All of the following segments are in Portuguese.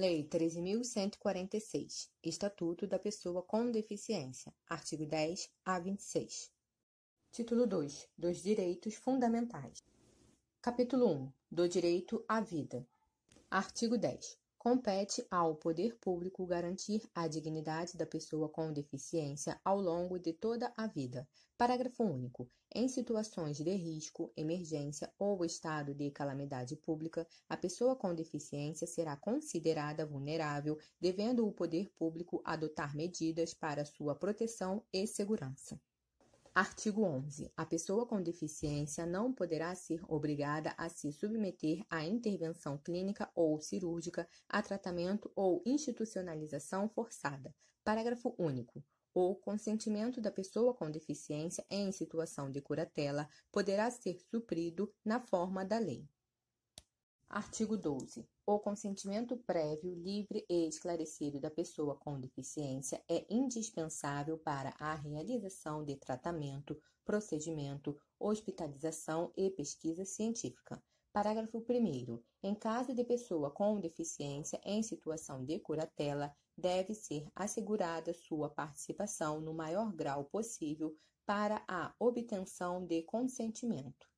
Lei 13.146, Estatuto da Pessoa com Deficiência, artigo 10 a 26. Título 2, dos Direitos Fundamentais. Capítulo 1, do Direito à Vida. Artigo 10. Compete ao poder público garantir a dignidade da pessoa com deficiência ao longo de toda a vida. Parágrafo único. Em situações de risco, emergência ou estado de calamidade pública, a pessoa com deficiência será considerada vulnerável, devendo o poder público adotar medidas para sua proteção e segurança. Artigo 11. A pessoa com deficiência não poderá ser obrigada a se submeter a intervenção clínica ou cirúrgica, a tratamento ou institucionalização forçada. Parágrafo único. O consentimento da pessoa com deficiência em situação de curatela poderá ser suprido na forma da lei. Artigo 12. O consentimento prévio, livre e esclarecido da pessoa com deficiência é indispensável para a realização de tratamento, procedimento, hospitalização e pesquisa científica. Parágrafo 1º. Em caso de pessoa com deficiência em situação de curatela, deve ser assegurada sua participação no maior grau possível para a obtenção de consentimento.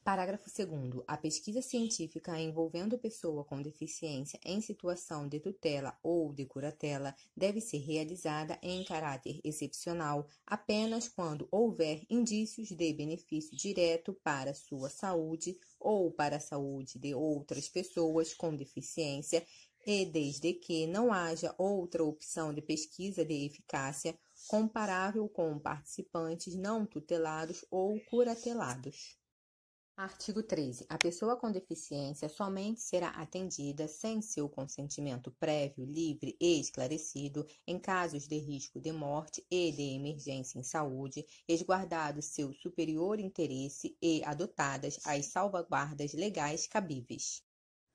Parágrafo 2º. A pesquisa científica envolvendo pessoa com deficiência em situação de tutela ou de curatela deve ser realizada em caráter excepcional apenas quando houver indícios de benefício direto para sua saúde ou para a saúde de outras pessoas com deficiência e desde que não haja outra opção de pesquisa de eficácia comparável com participantes não tutelados ou curatelados. Artigo 13. A pessoa com deficiência somente será atendida sem seu consentimento prévio, livre e esclarecido em casos de risco de morte e de emergência em saúde, resguardado seu superior interesse e adotadas as salvaguardas legais cabíveis.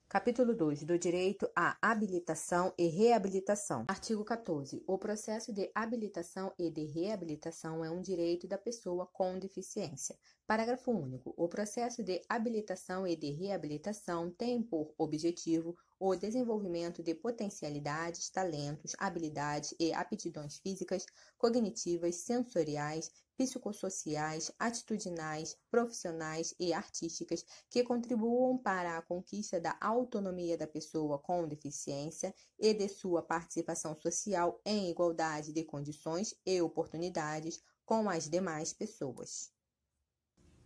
Capítulo 2. Do direito à habilitação e reabilitação. Artigo 14. O processo de habilitação e de reabilitação é um direito da pessoa com deficiência. Parágrafo único. O processo de habilitação e de reabilitação tem por objetivo o desenvolvimento de potencialidades, talentos, habilidades e aptidões físicas, cognitivas, sensoriais, psicossociais, atitudinais, profissionais e artísticas que contribuam para a conquista da autonomia da pessoa com deficiência e de sua participação social em igualdade de condições e oportunidades com as demais pessoas.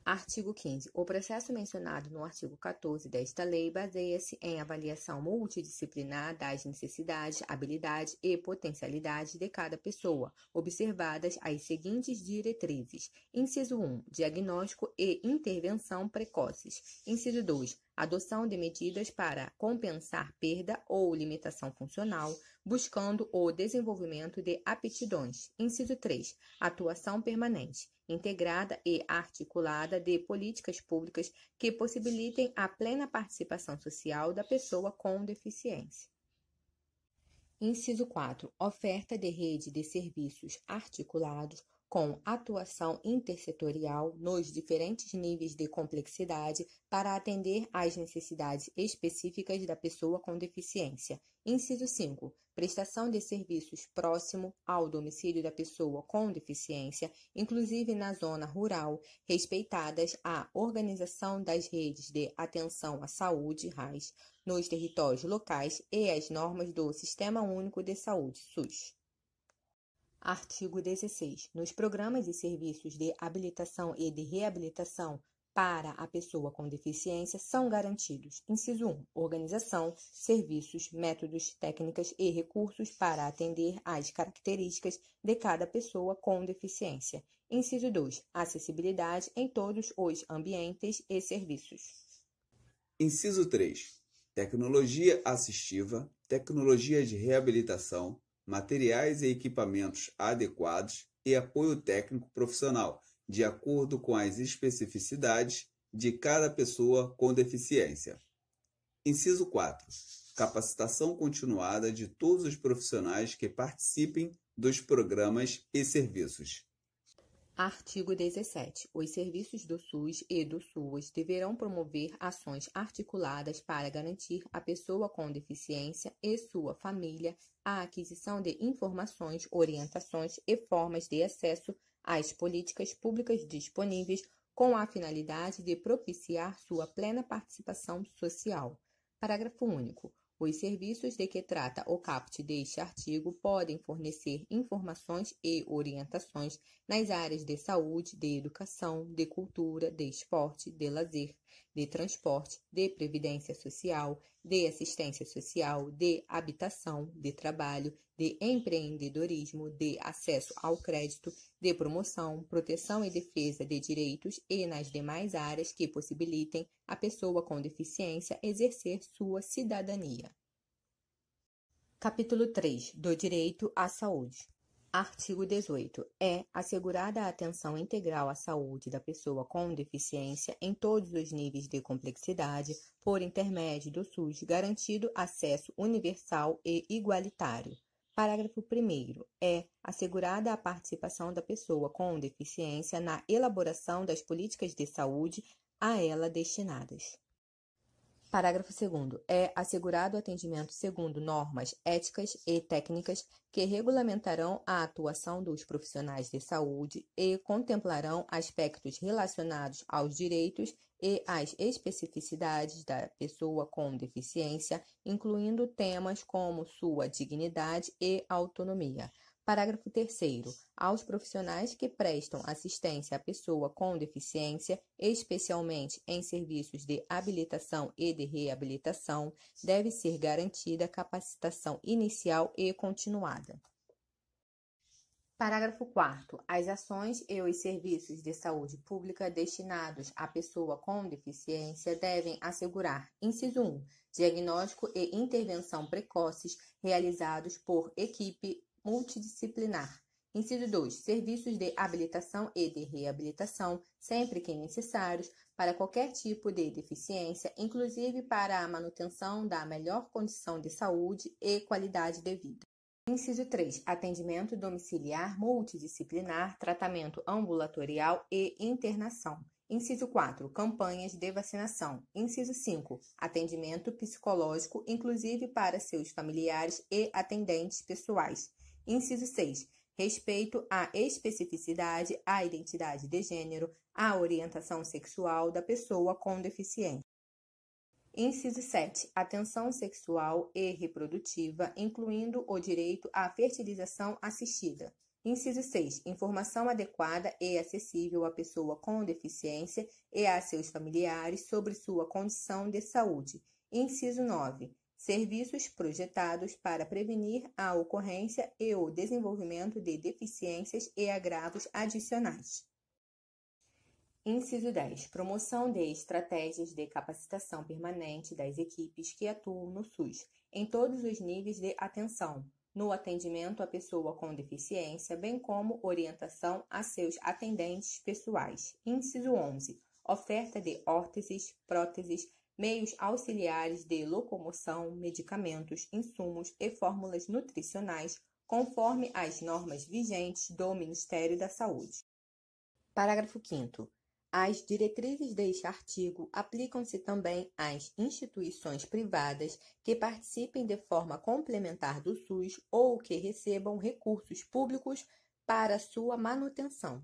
Artigo 15. O processo mencionado no artigo 14 desta lei baseia-se em avaliação multidisciplinar das necessidades, habilidades e potencialidades de cada pessoa, observadas as seguintes diretrizes. Inciso 1. Diagnóstico e intervenção precoces. Inciso 2. Adoção de medidas para compensar perda ou limitação funcional, buscando o desenvolvimento de aptidões. Inciso 3. Atuação permanente, integrada e articulada de políticas públicas que possibilitem a plena participação social da pessoa com deficiência. Inciso 4. Oferta de rede de serviços articulados com atuação intersetorial nos diferentes níveis de complexidade para atender às necessidades específicas da pessoa com deficiência. Inciso 5. Prestação de serviços próximo ao domicílio da pessoa com deficiência, inclusive na zona rural, respeitadas a organização das redes de atenção à saúde, RAS, nos territórios locais e as normas do Sistema Único de Saúde, SUS. Artigo 16. Nos programas e serviços de habilitação e de reabilitação para a pessoa com deficiência são garantidos: inciso 1. Organização, serviços, métodos, técnicas e recursos para atender às características de cada pessoa com deficiência. Inciso 2. Acessibilidade em todos os ambientes e serviços. Inciso 3. Tecnologia assistiva, tecnologia de reabilitação, materiais e equipamentos adequados e apoio técnico profissional, de acordo com as especificidades de cada pessoa com deficiência. Inciso 4. Capacitação continuada de todos os profissionais que participem dos programas e serviços. Artigo 17. Os serviços do SUS e do SUAS deverão promover ações articuladas para garantir à pessoa com deficiência e sua família a aquisição de informações, orientações e formas de acesso às políticas públicas disponíveis com a finalidade de propiciar sua plena participação social. Parágrafo único. Os serviços de que trata o caput deste artigo podem fornecer informações e orientações nas áreas de saúde, de educação, de cultura, de esporte, de lazer, de transporte, de previdência social, de assistência social, de habitação, de trabalho, de empreendedorismo, de acesso ao crédito, de promoção, proteção e defesa de direitos e nas demais áreas que possibilitem a pessoa com deficiência exercer sua cidadania. Capítulo 3. Do direito à saúde. Artigo 18. É assegurada a atenção integral à saúde da pessoa com deficiência em todos os níveis de complexidade, por intermédio do SUS, garantido acesso universal e igualitário. Parágrafo 1º. É assegurada a participação da pessoa com deficiência na elaboração das políticas de saúde a ela destinadas. Parágrafo 2º. É assegurado o atendimento segundo normas éticas e técnicas que regulamentarão a atuação dos profissionais de saúde e contemplarão aspectos relacionados aos direitos e às especificidades da pessoa com deficiência, incluindo temas como sua dignidade e autonomia. Parágrafo 3º. Aos profissionais que prestam assistência à pessoa com deficiência, especialmente em serviços de habilitação e de reabilitação, deve ser garantida capacitação inicial e continuada. Parágrafo 4º. As ações e os serviços de saúde pública destinados à pessoa com deficiência devem assegurar, inciso 1, diagnóstico e intervenção precoces realizados por equipe multidisciplinar. Inciso 2. Serviços de habilitação e de reabilitação, sempre que necessários, para qualquer tipo de deficiência, inclusive para a manutenção da melhor condição de saúde e qualidade de vida. Inciso 3. Atendimento domiciliar multidisciplinar, tratamento ambulatorial e internação. Inciso 4. Campanhas de vacinação. Inciso 5. Atendimento psicológico, inclusive para seus familiares e atendentes pessoais. Inciso 6. Respeito à especificidade, à identidade de gênero, à orientação sexual da pessoa com deficiência. Inciso 7. Atenção sexual e reprodutiva, incluindo o direito à fertilização assistida. Inciso 6. Informação adequada e acessível à pessoa com deficiência e a seus familiares sobre sua condição de saúde. Inciso 9. Serviços projetados para prevenir a ocorrência e o desenvolvimento de deficiências e agravos adicionais. Inciso 10. Promoção de estratégias de capacitação permanente das equipes que atuam no SUS, em todos os níveis de atenção, no atendimento à pessoa com deficiência, bem como orientação a seus atendentes pessoais. Inciso 11. Oferta de órteses, próteses, meios auxiliares de locomoção, medicamentos, insumos e fórmulas nutricionais, conforme as normas vigentes do Ministério da Saúde. Parágrafo 5º. As diretrizes deste artigo aplicam-se também às instituições privadas que participem de forma complementar do SUS ou que recebam recursos públicos para sua manutenção.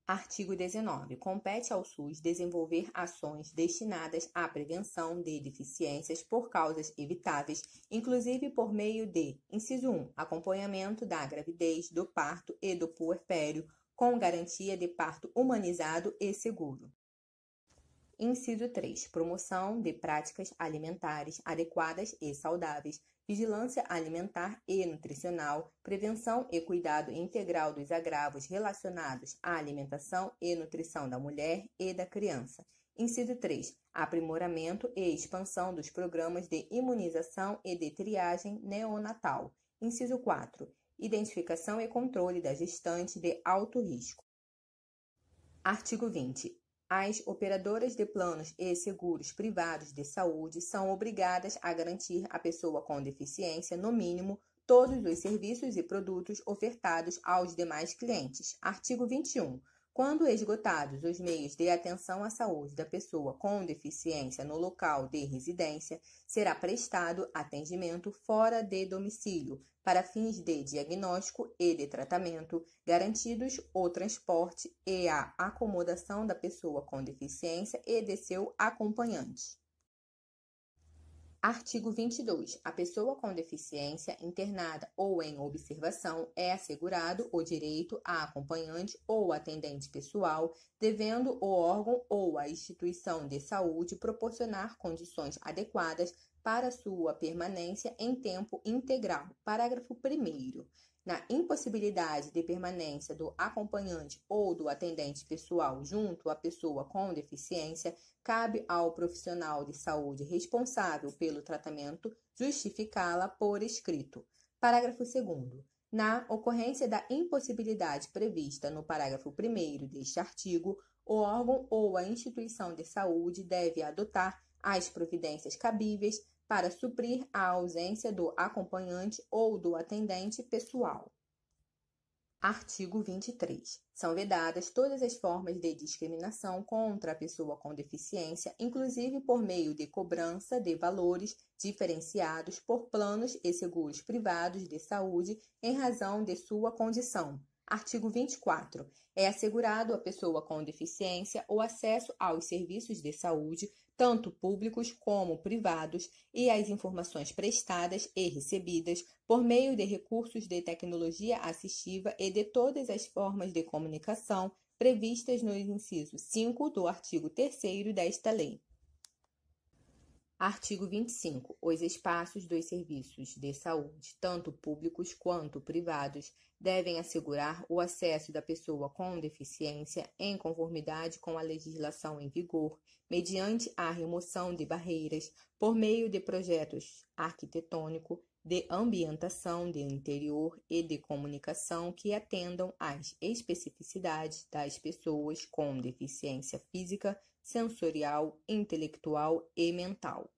Artigo 19. Compete ao SUS desenvolver ações destinadas à prevenção de deficiências por causas evitáveis, inclusive por meio de, inciso 1, acompanhamento da gravidez, do parto e do puerpério, com garantia de parto humanizado e seguro. Inciso 3. Promoção de práticas alimentares adequadas e saudáveis, vigilância alimentar e nutricional, prevenção e cuidado integral dos agravos relacionados à alimentação e nutrição da mulher e da criança. Inciso 3. Aprimoramento e expansão dos programas de imunização e de triagem neonatal. Inciso 4. Identificação e controle da gestante de alto risco. Artigo 20. As operadoras de planos e seguros privados de saúde são obrigadas a garantir à pessoa com deficiência, no mínimo, todos os serviços e produtos ofertados aos demais clientes. Artigo 21. Quando esgotados os meios de atenção à saúde da pessoa com deficiência no local de residência, será prestado atendimento fora de domicílio, para fins de diagnóstico e de tratamento, garantidos o transporte e a acomodação da pessoa com deficiência e de seu acompanhante. Artigo 22. A pessoa com deficiência internada ou em observação é assegurado o direito a acompanhante ou atendente pessoal, devendo o órgão ou a instituição de saúde proporcionar condições adequadas para sua permanência em tempo integral. Parágrafo 1º. Na impossibilidade de permanência do acompanhante ou do atendente pessoal junto à pessoa com deficiência, cabe ao profissional de saúde responsável pelo tratamento justificá-la por escrito. Parágrafo 2º. Na ocorrência da impossibilidade prevista no parágrafo 1º deste artigo, o órgão ou a instituição de saúde deve adotar as providências cabíveis para suprir a ausência do acompanhante ou do atendente pessoal. Artigo 23. São vedadas todas as formas de discriminação contra a pessoa com deficiência, inclusive por meio de cobrança de valores diferenciados por planos e seguros privados de saúde em razão de sua condição. Artigo 24. É assegurado à pessoa com deficiência o acesso aos serviços de saúde, tanto públicos como privados, e às informações prestadas e recebidas por meio de recursos de tecnologia assistiva e de todas as formas de comunicação previstas no inciso 5 do artigo 3º desta lei. Artigo 25. Os espaços dos serviços de saúde, tanto públicos quanto privados, devem assegurar o acesso da pessoa com deficiência em conformidade com a legislação em vigor, mediante a remoção de barreiras por meio de projetos arquitetônico, de ambientação de interior e de comunicação que atendam às especificidades das pessoas com deficiência física, sensorial, intelectual e mental.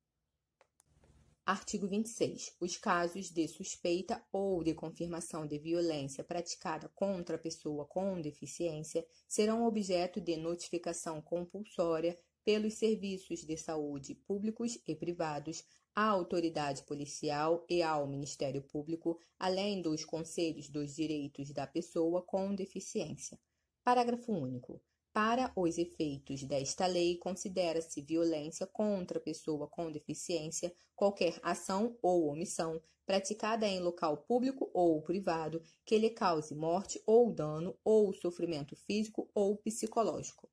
Artigo 26. Os casos de suspeita ou de confirmação de violência praticada contra a pessoa com deficiência serão objeto de notificação compulsória pelos serviços de saúde públicos e privados, à autoridade policial e ao Ministério Público, além dos Conselhos dos Direitos da Pessoa com Deficiência. Parágrafo único. Para os efeitos desta lei, considera-se violência contra a pessoa com deficiência qualquer ação ou omissão praticada em local público ou privado que lhe cause morte ou dano ou sofrimento físico ou psicológico.